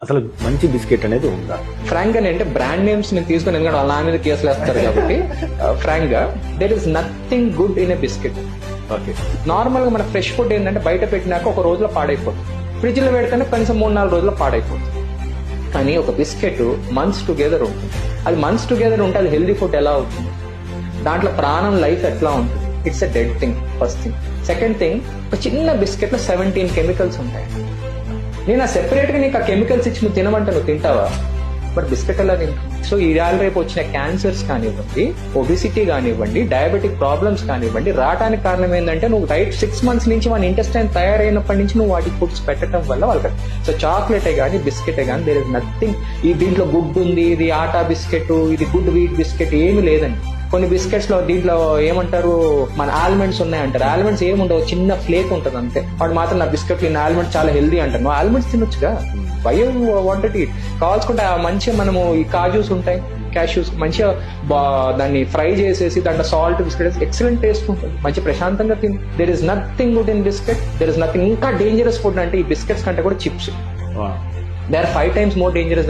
అసలు మంచి బిస్కెట్ అనేది ఉందా? ఫ్రాంక్ గా అంటే బ్రాండ్ నేమ్స్ నేను తీసుకుని, ఎందుకంటే వాళ్ళ మీద కేసులు వేస్తారు కాబట్టి ఫ్రాంక్ గా there is nothing good in a biscuit. Okay. Normal గా మన ఫ్రెష్ ఫుడ్ ఏంటంటే బయట పెట్టినాక ఒక రోజులో పాడైపోతుంది, ఫ్రిడ్జ్ లో పెడితేనే కనీసం 3-4 రోజుల్లో పాడైపోతుంది. కానీ ఒక బిస్కెట్ మంత్స్ టుగెదర్ ఉంటుంది. అది మంత్స్ టుగెదర్ ఉంటే అది హెల్దీ ఫుడ్ ఎలా అవుతుంది? దాంట్లో ప్రాణం, లైఫ్ ఎట్లా ఉంటుంది? It's a dead thing, first thing. Second thing, ఒక చిన్న బిస్కెట్ లో 17 కెమికల్స్ ఉంటాయి. నేను ఆ సెపరేట్ గా నీకు ఆ కెమికల్స్ ఇచ్చి నువ్వు తినమంటే నువ్వు తింటావా? బట్ బిస్కెట్ ఎలా తింటావు? సో ఇవాళ రేపు వచ్చిన క్యాన్సర్స్ కానివ్వండి, ఒబిసిటీ కానివ్వండి, డయాబెటిక్ ప్రాబ్లమ్స్ కానివ్వండి, రావడానికి కారణం ఏంటంటే నువ్వు రైట్ 6 months నుంచి మన ఇంటెస్టైన్ తయారైనప్పటి నుంచి నువ్వు వాటికి ఫుడ్స్ పెట్టడం వల్ల వాళ్ళకి. సో చాక్లెటే కానీ బిస్కెటే కానీ దేర్ ఇస్ నథింగ్. ఈ దీంట్లో గుడ్ ఉంది, ఇది ఆటా బిస్కెట్, ఇది గుడ్ వీట్ బిస్కెట్, ఏమి లేదండి. కొన్ని బిస్కెట్స్ లో దీంట్లో ఏమంటారు, మన ఆల్మండ్స్ ఉన్నాయంటారు. ఆల్మండ్స్ ఏముండవు, చిన్న ఫ్లేక్ ఉంటుంది అంతే. వాడు మాత్రం నా బిస్కెట్ ఇన్ ఆల్మండ్స్ చాలా హెల్దీ అంటారు. నువ్వు ఆల్మండ్స్ తినొచ్చుగా, వై యు వాంటెడ్ ఇట్? కావాల్సుకుంటే మంచిగా మనము ఈ కాజూస్ ఉంటాయి, క్యాష్యూస్, మంచిగా దాన్ని ఫ్రై చేసేసి దాంట్లో సాల్ట్ బిస్కెట్ ఎక్సలెంట్ టేస్ట్ ఉంటుంది, మంచి ప్రశాంతంగా తిని. There is nothing good in biscuit, there is nothing. ఇంకా డేంజరస్ ఫుడ్ అంటే ఈ బిస్కెట్స్ కంటే కూడా chips. They are 5 times more dangerous